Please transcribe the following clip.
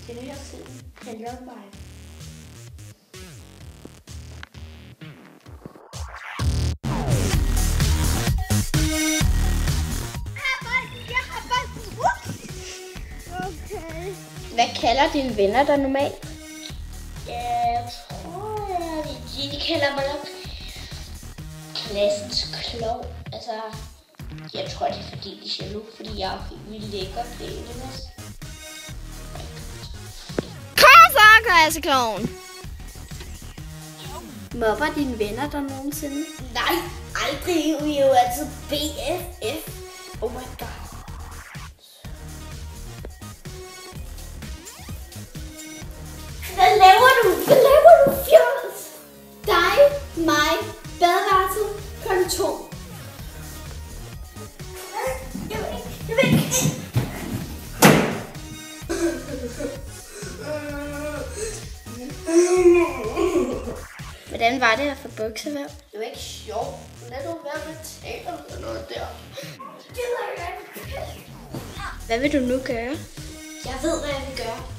Den her film handler om mig. Okay. Hvad kalder dine venner dig normalt? Jeg tror, de kalder mig nok klassens klovn. Altså, jeg tror, det er fordi, de er jaloux, fordi jeg er helt vildt lækker pæne. Klassekloven. Mobber dine venner der nogensinde? Nej, aldrig. Vi er jo altid BFF. Oh my god. Hvad laver du? Hvad laver du, fjols? Dig, mig, badeværelset, kontor. Jeg vil ikke. Hvordan var det at få buksevæv? Det var ikke sjovt. Lad du være med tale eller noget der. Hvad vil du nu gøre? Jeg ved, hvad jeg vil gøre.